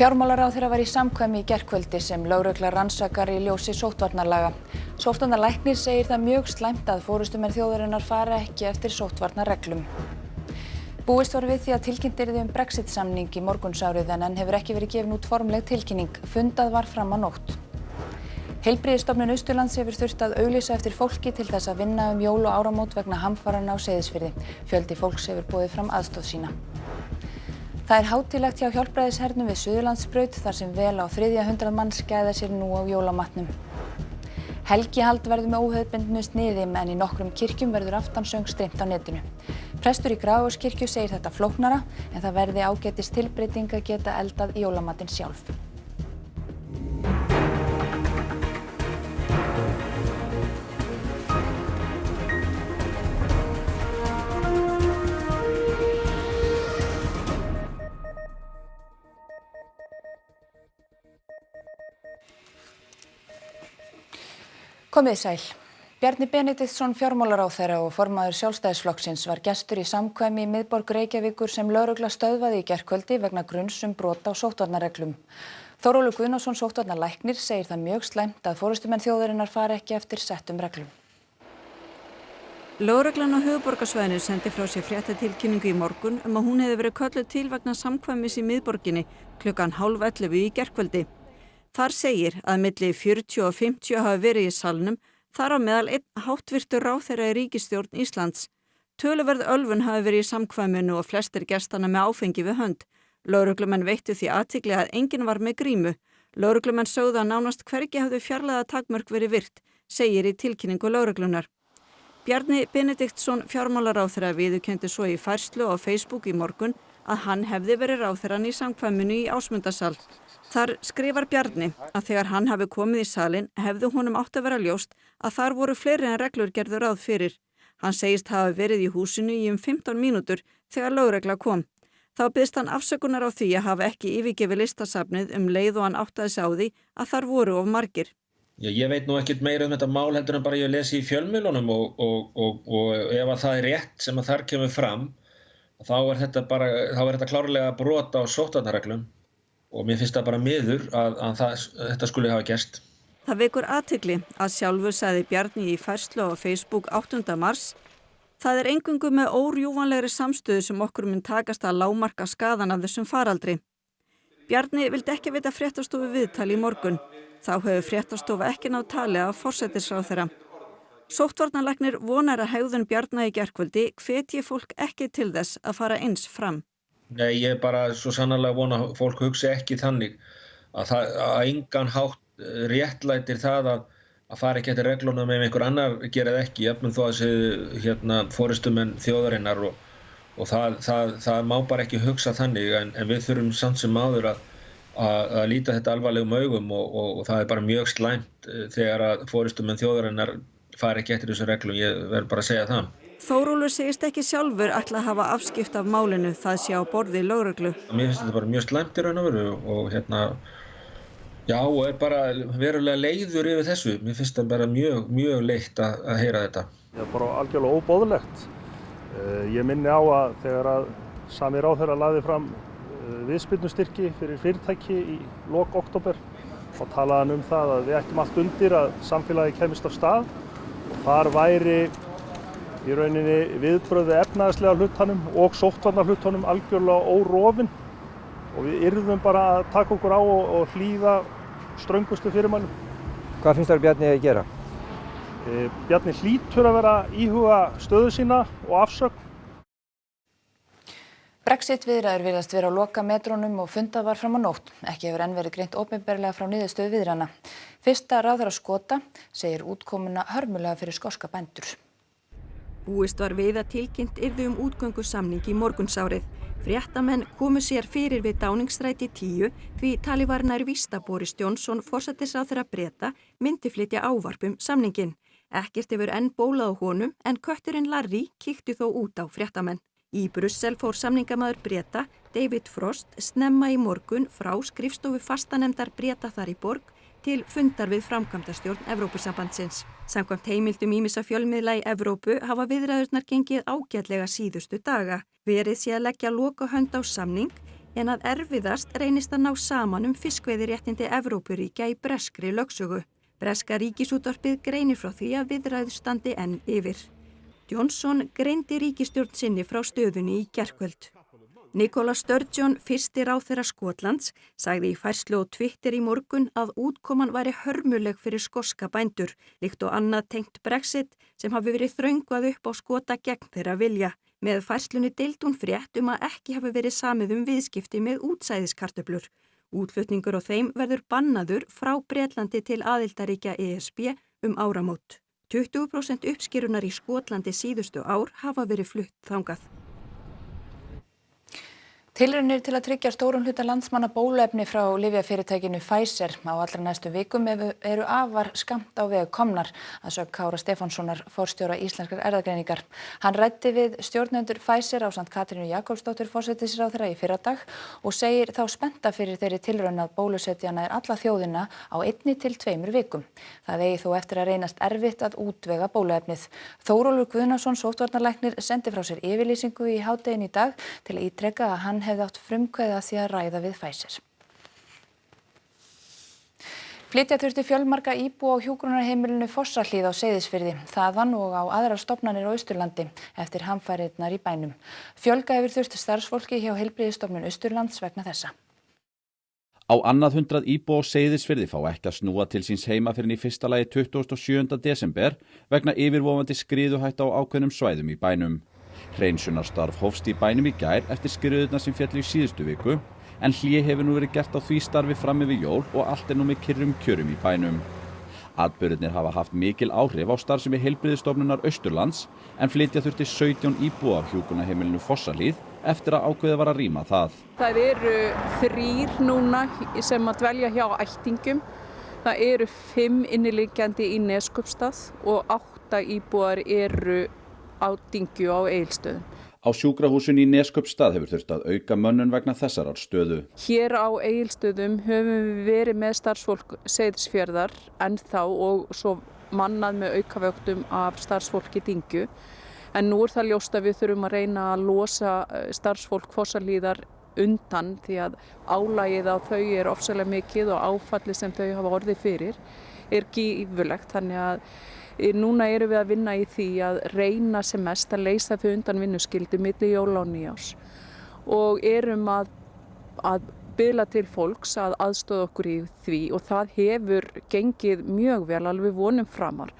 Fjármálaráðherra var í samkvæmi í gærkvöldi sem lögregla rannsakar í ljósi sóttvarnalaga. Sóttvarnalæknir segir það mjög slæmt að forystumenn þjóðarinnar fari ekki eftir sóttvarnareglum. Búist var við því að tilkynnt yrði Brexit-samning í morgunsárið en enn hefur ekki verið gefin út formleg tilkynning. Fundað var fram á nótt. Heilbrigðisstofnun Austurlands hefur þurft að auglýsa eftir fólki til þess að vinna jól og áramót vegna hamfaranna á Seyðisfirði. Fjöldi fólks hefur boðið fram aðstoð sína. Það er hátíðlegt hjá Hjálpræðishernum við Suðurlandsbraut þar sem vel á 300 manns gæða sér nú á jólamatnum. Helgihald verður með óhefðbundnu sniði en í nokkrum kirkjum verður aftansöng streymt á netinu. Prestur í Grafarvogskirkju segir þetta flóknara en það verði ágætis tilbreyting að geta eldað jólamatinn sjálf. Komið sæl. Bjarni Benediktsson fjármálaráðherra og formaður Sjálfstæðisflokksins var gestur í samkvæmi í miðborg Reykjavíkur sem lögregla stöðvaði í gærkvöldi vegna gruns brot á sóttvarnareglum. Þórólfur Guðnason sóttvarnalæknir segir það mjög slæmt að forystumenn þjóðarinnar fari ekki eftir settum reglum. Lögreglan á höfuðborgarsvæðinu sendi frá sér fréttatilkynningu í morgun að hún hefði verið kölluð til vegna samkvæmis í miðborginni klukkan 10:30 í gærkvöldi. Þar segir að milli 40 og 50 hafi verið í salnum, þar á meðal einn háttvirtur ráðherra í ríkisstjórn Íslands. Töluverð ölvun hafi verið í samkvæminu og flestir gestanna með áfengi við hönd. Lögreglumenn veittu því athygli að enginn var með grímu. Lögreglumenn sögðu að nánast hvergi hafði fjarlægða takmörk verið virt, segir í tilkynningu lögreglunar. Bjarni Benediktsson fjármálaráðherra viðurkenndi svo í færslu á Facebook í morgun að hann hefði verið ráðherrann í samkvæminu í Ásmundarsal. Þar skrifar Bjarni að þegar hann hafi komið í salinn hefði honum átt að vera ljóst að þar voru fleiri en reglur gerðu ráð fyrir. Hann segist hafa verið í húsinu í 15 mínútur þegar lögregla kom. Þá biðst hann afsökunar á því að hafa ekki yfirgefið listasafnið leið og hann áttaði sig á því að þar voru of margir. Ég veit nú ekkert meira þetta mál heldur en bara ég lesi í fjölmiðlunum og ef að það er rétt sem að þar kemur fram þá er þetta klárlega brot á sóttvarnareglum. Og mér finnst það bara miður að þetta skuli hafa gerst. Það vekur athygli að sjálfur sagði Bjarni í færslu á Facebook 8. mars. Það er eingöngu með órjúfanlegri samstöðu sem okkur mun takast að lágmarka skaðan af þessum faraldri. Bjarni vildi ekki veita fréttastofu viðtal í morgun. Þá hefur fréttastofa ekki náð tali af forsætisráðherra. Sóttvarnalæknir vonar að hegðun Bjarna í gærkvöldi hvetji fólk ekki til þess að fara eins fram. Nei, ég bara svo sannarlega vona að fólk hugsi ekki þannig að engan hátt réttlætir það að fara ekki eftir reglunum ef einhver annar gerir það ekki, jafnvel þó að þessi forystumenn þjóðarinnar og það má bara ekki hugsa þannig en við þurfum samt sem áður að líta þetta alvarlegum augum og það er bara mjög slæmt þegar að forystumenn þjóðarinnar fara ekki eftir þessu reglum, ég verð bara að segja það. Þórólfur segist ekki sjálfur ætla að hafa afskipt af málinu, það sé á borði lögreglu. Mér finnst þetta bara mjög slæmt í raun og veru og og er bara verulega leiður yfir þessu. Mér finnst það bara mjög leitt að heyra þetta. Það er bara algjörlega óboðlegt. Ég minni á að þegar að sami ráðherra lagði fram viðspyrnustyrki fyrir fyrirtæki í lok október og talaði hann það að við ættum allt undir að samfélagi kæmist af stað og þar væri í rauninni viðbrögðu efnahagslega hlutanum og sóttvarnahlutanum algjörlega órofin og við yrðum bara að taka okkur á og hlýða ströngustu fyrirmælum. Hvað finnst þér Bjarni að gera? Bjarni hlýtur að vera íhuga stöðu sína og afsögn. Brexit viðræður virðast vera á lokametrónum og fundað var fram á nótt. Ekki hefur enn verið greint opinberlega frá niðurstöðu viðræðna. Fyrsta ráðherra Skota segir útkomuna hörmulega fyrir skoska bændur. Búist var við að tilkynnt yrði útgöngusamning í morgunsárið. Fréttamenn komu sér fyrir við Downingstræti 10 því talið var nær víst að Boris Johnson forsætisráðherra Breta myndi flytja ávarp samninginn. Ekkert hefur enn bólað á honum en kötturinn Larry kíkti þó út á fréttamenn. Í Brussel fór samningamaður Breta, David Frost, snemma í morgun frá skrifstofu fastanefndar Breta þar í borg til fundar við framkvæmdastjórn Evrópusambandsins. Samkvæmt heimildum ýmissa fjölmiðla í Evrópu hafa viðræðurnar gengið ágætlega síðustu daga. Verið sé að leggja lokahönd á samning en að erfiðast reynist að ná saman fiskveiðiréttindi Evrópuríkja í breskri lögsögu. Breska ríkisútvarpið greinir frá því að viðræður standi enn yfir. Johnson greindi ríkisstjórn sinni frá stöðunni í gærkvöld. Nicola Sturgeon, fyrsti ráðherra Skotlands, sagði í færslu á Twitter í morgun að útkoman væri hörmuleg fyrir skoska bændur, líkt og annað tengt Brexit sem hafi verið þröngvað upp á Skota gegn þeirra vilja. Með færslunni deildi hún frétt að ekki hafi verið samið viðskipti með útsæðiskartöflur. Útflutningur á þeim verður bannaður frá Bretlandi til aðildarríkja ESB áramót. 20% uppskerunar í Skotlandi síðustu ár hafa verið flutt þangað. Tilraunir til að tryggja stórum hluta landsmanna bóluefni frá lyfjafyrirtækinu Pfizer á allra næstu vikum eru afar skammt á veg komnar, að sögn Kára Stefánssonar, forstjóra Íslenskrar erfðagreiningar. Hann ræddi við stjórnendur Pfizer ásamt Katrínu Jakobsdóttur forsætisráðherra í fyrradag og segir þá spennta fyrir þeirri tilraun að bólusetja nær alla þjóðina á 1 til 2 vikum. Það eigi þó eftir að reynast erfitt að útvega bóluefnið. Þórólfur Guðnason, sóttvarnalæknir, sendi frá sér yfirlýsingu í hádeginu í dag til að ítreka að hann hefði átt frumkvæði að því að ræða við Pfizer. Flytja þurfti fjölmarga íbúa á hjúkrunarheimilinu Fossahlíð á Seyðisfirði, þaðan og á aðrar stofnanir á Austurlandi eftir hamfarirnar í bænum. Fjölga hefur þurft starfsfólki hjá Heilbrigðisstofnun Austurlands vegna þessa. Á annað 100 íbúa á Seyðisfirði fá ekki að snúa til síns heima fyrr en í fyrsta lagi 27. desember vegna yfirvofandi skriðuhætta á ákveðnum svæðum í bænum. Hreinsunarstarf hófst í bænum í gær eftir skriðurnar sem féllu í síðustu viku, en hlé hefur nú verið gert á því starfi fram yfir jól og allt nú með kyrrum kjörum í bænum. Atburðirnir hafa haft mikil áhrif á starfsemi Heilbrigðisstofnunar Austurlands, en flytja þurfti 17 íbúa á hjúkrunarheimilinu Fossahlíð eftir að ákveðið var að rýma það. Það eru 3 núna sem að dvelja hjá ættingum. Það eru 5 inniliggjandi í Neskaupstað og 8 íbúar eru á Dyngju á Egilsstöðum. Á sjúkrahúsinu í Neskaupstað hefur þurft að auka mönnun vegna þessarar stöðu. Hér á Egilsstöðum höfum við verið með starfsfólk Seyðisfjarðar ennþá og svo mannað með aukavöktum af starfsfólki Dyngju. En nú það ljóst að við þurfum að reyna að losa starfsfólk Fossahlíðar undan því að álagið á þau ofsalega mikið og áfallið sem þau hafa orðið fyrir gífurlegt. Þannig að núna erum við að vinna í því að reyna sem mest að leysa þau undan vinnuskyldu milli jóla og nýjárs og erum að biðla til fólks að aðstoða okkur í því og það hefur gengið mjög vel, alveg vonum framar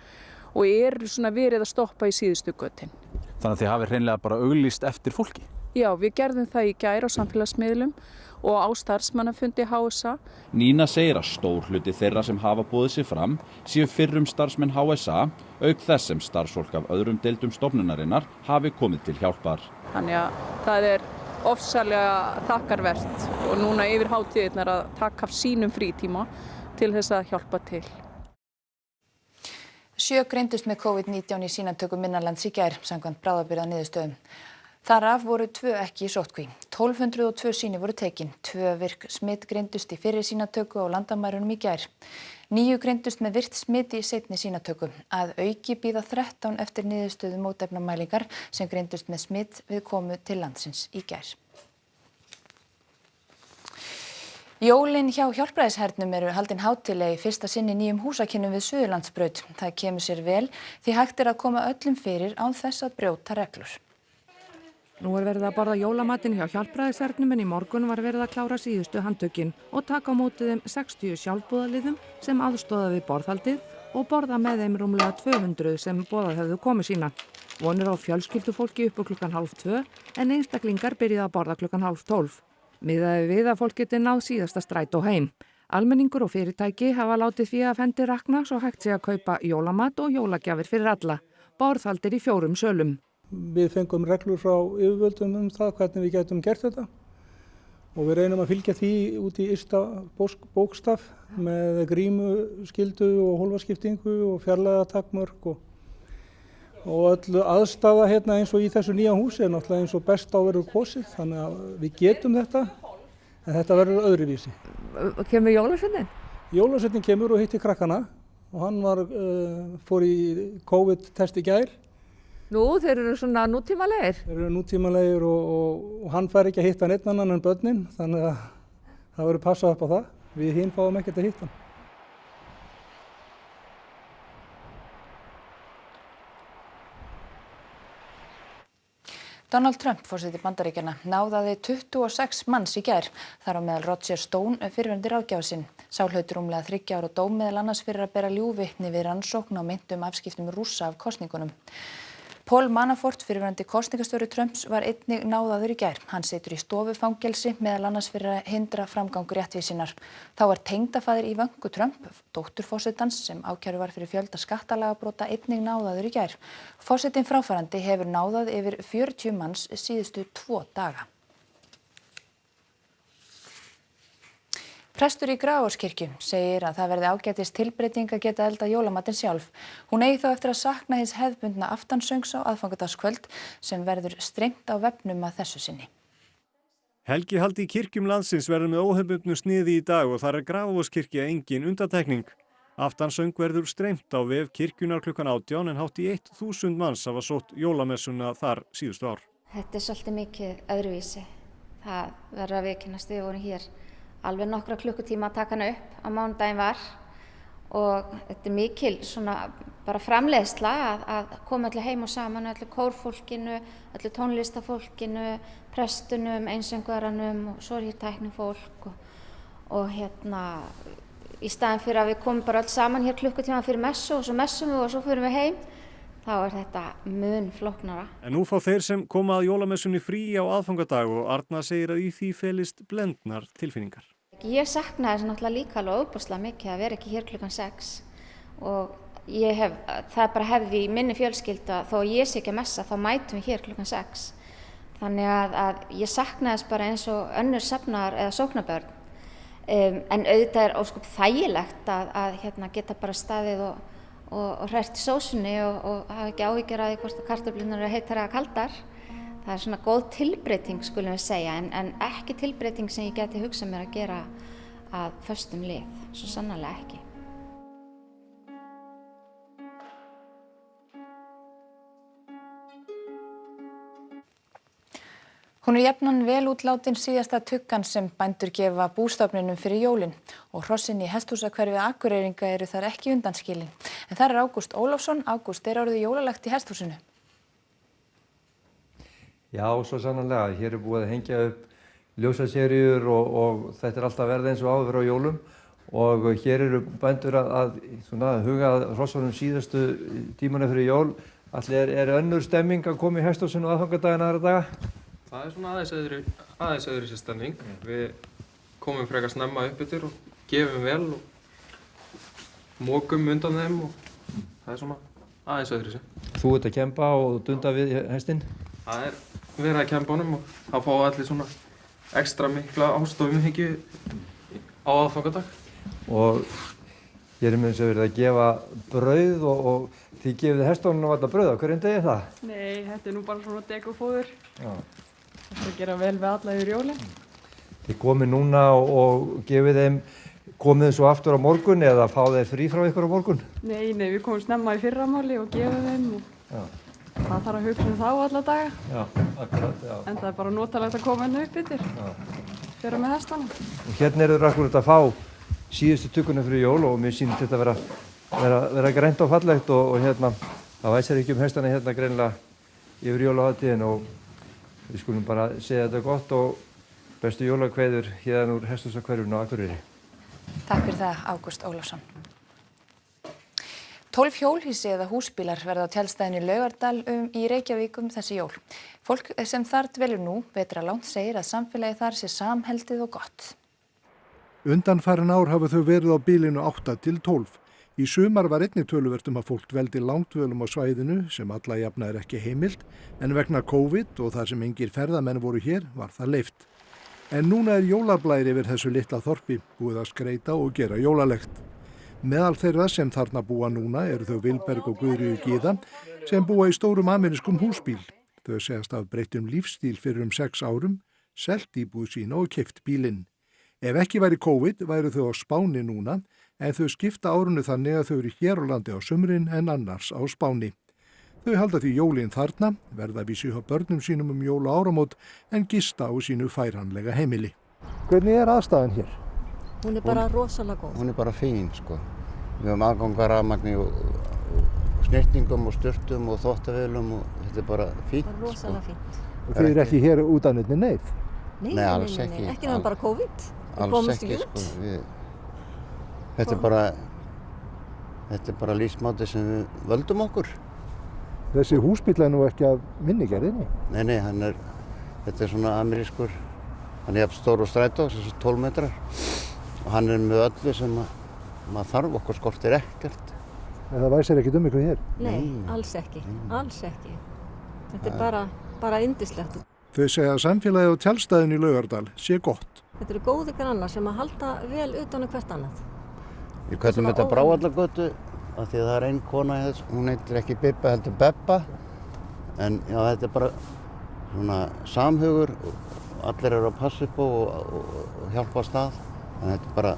og svona verið að stoppa í síðustu götin. Þannig að þið hafið hreinlega bara auglýst eftir fólki? Já, við gerðum það í gær á samfélagsmiðlum og á starfsmannafundi HSA. Nína segir að stór hluti þeirra sem hafa boðið sig fram séu fyrrum starfsmenn HSA, auk þess sem starfsfólk af öðrum deildum stofnunarinnar hafi komið til hjálpar. Þannig að það ofsalega þakkarvert og núna yfir hátíðirnar að taka af sínum frítíma til þess að hjálpa til. 7 greindust með COVID-19 í sýnatökum innanlands í gær samkvæmt bráðabirgðaniðurstöðum. Þar af voru 2 ekki í sóttkví. 1202 sýni voru tekin. 2 virk smit greindust í fyrri sýnatöku á landamærunum í gær. 9 greindust með virkt smit í seinni sýnatöku. Að auki bíða 13 eftir niðurstöðu mótefnamælingar sem greindust með smit við komu til landsins í gær. Jólin hjá Hjálpræðishernum eru haldin hátíðlega í fyrsta sinn í nýjum húsakynnum við Suðurlandsbraut. Það kemur sér vel því hægt að koma öllum fyrir án þess að brjóta reglur. Nú verið að borða jólamatinn hjá Hjálpræðishernum en í morgun var verið að klára síðustu handtökin og taka á móti þeim 60 sjálfboðaliðum sem aðstoða við borðhaldið og borða með þeim rúmlega 200 sem boðað hefðu komu sína. Vonir á fjölskyldufólki upp á 1:30 en einstaklingar byrjuðu að borða 11:30. Miðaði við að fólk geti náð síðasta strætó heim. Almenningur og fyrirtæki hafa látið því að fendi rakna svo hægt sé að kaupa jólamat og jólagjafir fyrir alla. Borðhaldir í 4 sölum. Við fengum reglur frá yfirvöldum það hvernig við getum gert þetta og við reynum að fylgja því út í ysta bókstaf með grímuskyldu og hólfaskiptingu og fjarlægðartakmörk og öllu aðstafa hérna eins og í þessu nýja húsi náttúrulega eins og best á verður kosið þannig að við getum þetta en þetta verður öðruvísi. Kemur jólasveinninn? Jólasveinninn kemur og hitti krakkana og hann fór í COVID-test í gær Nú, þeir eru svona nútímalegir. Þeir eru nútímalegir og hann fær ekki að hitta neitt annan en börnin, þannig að það verður passað upp á það. Við hinn fáum ekkert að hitta hann. Donald Trump, forseti Bandaríkjanna, náðaði 26 manns í gær, þar á meðal Roger Stone, fyrrverandi ráðgjafa sinn. Sá hlaut rúmlega 3 ára dóm meðal annars fyrir að bera ljúgvitni við rannsókn á meintum afskiptum Rússa af kosningunum. Paul Manafort, fyrrverandi kosningastjóri Trumps, var einnig náðaður í gær. Hann situr í stofufangelsi meðal annars fyrir að hindra framgang réttvísinnar. Þá var tengdafaðir Ivanku Trump, dóttur forsetans sem ákæru var fyrir fjölda skattalagabrota, einnig náðaður í gær. Forsetinn fráfarandi hefur náðað yfir 40 manns síðustu 2 daga. Prestur í Grafarvogskirkju segir að það verði ágætis tilbreyting að geta eldað jólamatinn sjálf. Hún eigi þá eftir að sakna hins hefðbundna aftansöngs á aðfangadagskvöld sem verður streymt á vefnum að þessu sinni. Helgihaldi í kirkjum landsins verður með óhefðbundnu sniði í dag og þar er Grafarvogskirkja engin undantekning. Aftansöng verður streymt á vef kirkjunar klukkan 18 en hátt í 1000 manns hafa sótt jólamessuna þar síðustu ár. Þetta er svolítið mikið öðruvísi. Það verður að viðurkennast, við vorum hér alveg nokkra klukkutíma að taka hana upp á mánudaginn var og þetta er mikil svona bara framleiðsla að koma allir heim og saman, allir kórfólkinu, allir tónlistafólkinu, prestunum, einsöngvaranum og svo er hér tæknifólk og í staðinn fyrir að við komum bara öll saman hér klukkutíma fyrir messu og svo messum við og svo förum við heim, þá er þetta mun flóknara. En nú fá þeir sem koma að jólamessunni frí á aðfangadag og Arna segir að í því felist blendnar tilfinningar. Ég saknaði þess náttúrulega líka alveg ofboðslega mikið að vera ekki hér klukkan 6 og það er bara hefði í minni fjölskylda, þó að ég sé ekki að messa þá mætum við hér klukkan 6. Þannig að ég saknaði þess bara eins og önnur safnar eða sóknarbörn. En auðvitað er ósköp þægilegt að geta bara staðið og hrært í sósunni og hafa ekki áhyggjur af því hvort kartöflurnar eru heitar eða kaldar. Það er svona góð tilbreyting skulum við segja en ekki tilbreyting sem ég geti hugsað mér að gera að föstum lið, svo sannarlega ekki. Hún er jafnan vel útlátin síðasta tuggan sem bændur gefa bústofninum fyrir jólin og hrossin í hesthúsahverfi Akureyringa eru þar ekki undanskilin. En þar er Ágúst Ólafsson. Ágúst, er orðið jólalegt í hesthúsinu? Já, svo sannarlega. Hér er búið að hengja upp ljósaseríur og þetta er alltaf verið eins og áður á jólum og hér eru bændur að huga að hrossunum síðustu tímana fyrir jól. Allir er önnur stemming að koma í hesthúsinu aðfangadaginn aðra daga? Það er svona aðeins öðru sér stemning. Við komum frekar snemma upp yfir og gefum vel og mokum undan þeim og það er svona aðeins öðru sér. Þú ert að kempa og dunda við hestinn? Það er verið að kempa honum og það fá allir svona ekstra mikla ástofumhyggju á aðfangadag. Og hér er með þess að verið að gefa brauð og þið gefið hestunum alltaf brauð á hverjum degi það? Nei, þetta er nú bara svona dekofóður. Já. Þetta er að gera vel við alla yfir jólin. Þið komið núna og komið svo aftur á morgun eða fá þeir frí frá ykkur á morgun? Nei, við komum snemma í fyrramáli og gefum þeim og það þarf að hugsa þá alla daga. Já, akkurat, já. En það er bara notalegt að koma upp yfir. Fyrir með hestana. Og hérna eru akkurat að fá síðustu tugguna fyrir jól og mér sýnir þetta vera grænt og fallegt og það væsir ekki hestana hérna greinilega yfir jólahátíðin og við skulum bara segja þetta gott og bestu jólakveður hérna úr hesthúsahverfinu á Akureyri. Takk fyrir það, Ágúst Ólafsson. 12 hjólhýsi eða húsbílar verða á tjaldstæðinu Laugardal í Reykjavík þessi jól. Fólk sem þar dvelur nú vetralangt segir að samfélagið þar sé samheldið og gott. Undanfarin ár hafa þau verið á bilinu 8 til 12. Í sumar var einnig töluvert að fólk dveldi langdvölum á svæðinu sem alla jafna er ekki heimilt en vegna COVID og þar sem engir ferðamenn voru hér var það leyft. En núna er jólablæri yfir þessu litla þorpi búið að skreyta og gera jólalegt. Meðal þeirra sem þarna búa núna eru þau Vilberg og Guðríður Gyða sem búa í stórum amerískum húsbíl. Þau segjast af breyttum lífstíl fyrir 6 árum, selt íbúð sína og keypt bílinn. Ef ekki væri COVID væru þau á Spáni núna en þau skipta árunu þannig að þau eru hér á landi á sumrin en annars á Spáni. Þau halda því jólin þarna, verða vísi hjá börnum sínum jól og áramót en gista á sínu færanlega heimili. Hvernig aðstæðan hér? Hún bara rosalega góð. Hún bara fín, sko. Við höfum aðgang að rafmagni og snyrtingum og sturtum og þvottavélum og þetta bara fínt. Rosalega fínt. Og þið eru ekki hér út af neitt neyð? Nei, alls ekki. Ekki náttúrulega bara COVID. Alls ekki, sko. Þetta er bara lífsmáti sem við völdum okkur. Þessi húsbíll nú ekki af minnigerðinni? Nei, þetta svona amerískur, hann jafn stór og strætó, 12 metrar. Og hann með öllu sem maður þarf, okkur skortir ekkert. En það væsir ekkert ykkur hér? Nei, alls ekki. Þetta er bara yndislegt. Þau segja að samfélagið á tjaldstæðinu í Laugardal sé gott. Þetta eru góðir grannar sem að halda vel utan hvert annað. Við köllum þetta Brávallagötu af því að það ein kona í þess, hún heitir ekki Bibba heldur Bebba. En já, þetta er bara svona samhugur, allir eru að passa upp og hjálpa að stað. En þetta er bara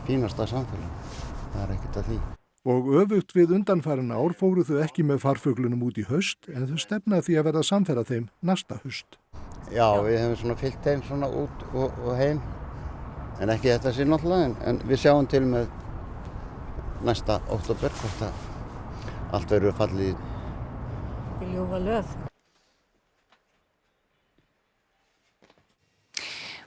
fínasta samfélag, það er ekkert að því. Og öfugt við undanfarin ár fóru þau ekki með farfuglunum út í haust en þau stefna því að verða samferða þeim næsta haust. Já, við hefum svona fylgt þeim svona út og heim, en ekki þetta sé náttúrulega, en við sjáum til með næsta október hvort að allt verður fallið í ljúfa löð.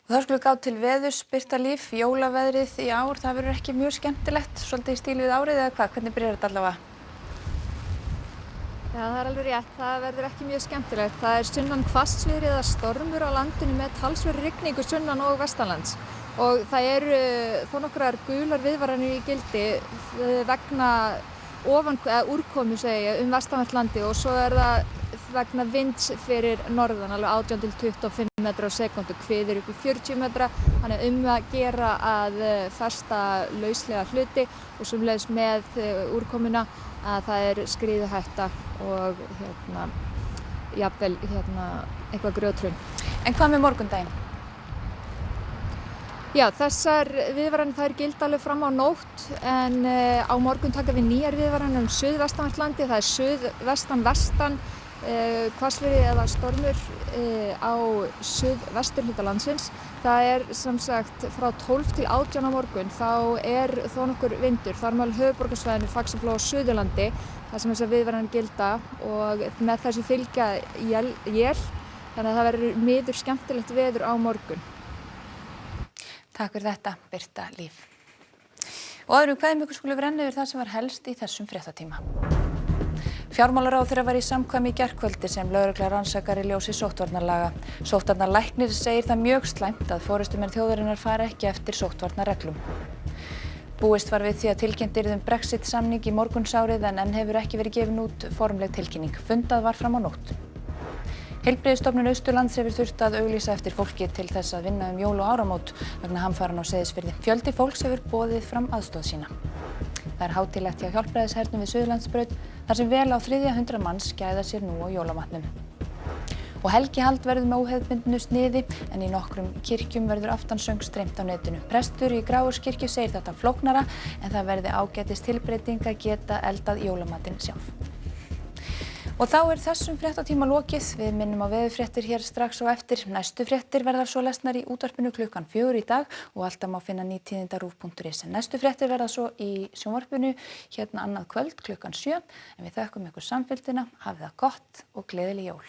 Og þá skulum við gá til veðurs, Birta Líf, jólaveðrið í ár, það verður ekki mjög skemmtilegt, svolítið í stíl við árið eða hvað, hvernig byrjar þetta allavega? Já, það er alveg rétt, það verður ekki mjög skemmtilegt. Það er sunnan hvassviðri eða stormur á landinu með talsverðri rigningu sunnan og vestanlands. Og það eru þó nokkrar gular viðvaranir í gildi vegna úrkomu vestanvert landi og svo er það vegna vinds fyrir norðan, alveg 18 til 25 metra á sekúndu, hviðir upp í 40 metra, þannig að gera að festa lauslega hluti og sömuleiðis með úrkomuna að það er skriðuhætta og jafnvel eitthvað grjóthrun. En hvað með morgundaginn? Já, þessar viðvaranir þær gilda alveg fram á nótt en á morgun taka við nýjar viðvaranir suðvestanvert landi, það er suðvestan-vestan hvassviðri eða stormur á suðvesturhluta landsins. Það er sem sagt frá 12 til 18 á morgun, þá er þó nokkur vindur, þar með höfuðborgarsvæðinu, Faxaflóa og Suðurlandi, þar sem þessar viðvaranir gilda og með þessu fylgja él, þannig að það verður miður skemmtilegt veður á morgun. Takk fyrir þetta, Birta Líf. Og öðrum kveðjum ykkur skulum renna yfir það sem var helst í þessum fréttatíma. Fjármálaráðherra var í samkvæmi í gærkvöldi sem lögregla rannsakar í ljósi sóttvarnalaga. Sóttvarnalæknir segir það mjög slæmt að forystumenn þjóðarinnar fara ekki eftir sóttvarnareglum. Búist var við því að tilkynnt yrði Brexit-samning í morgunsárið en enn hefur ekki verið gefin út formleg tilkynning. Fundað var fram á nótt. Heilbrigðisstofnun Austurlands hefur þurft að auglýsa eftir fólki til þess að vinna jól og áramót vegna hamfaranna á Seyðisfirði. Fjöldi fólks hefur boðið fram aðstoð sína. Það er hátíðlegt hjá Hjálpræðishernum við Suðurlandsbraut þar sem vel á 300 manns gæða sér nú á jólamatnum. Og helgihald verður með óhefðbundnu sniði en í nokkrum kirkjum verður aftansöng streymt á netinu. Prestur í Gráarskirkju segir þetta flóknara en það verði ágætis tilbreyting að geta eldað jólamatinn sjálf. Og þá er þessum fréttatíma lokið. Við minnum á veðurfréttir hér strax og eftir. Næstu fréttir verða svo lesnar í útvarpinu klukkan 4 í dag og alltaf má finna ný tíðindi á RÚV.is. Næstu fréttir verða svo í sjónvarpinu hérna annað kvöld klukkan 7. En við þökkum ykkur samfylgdina, hafið það gott og gleðileg jól.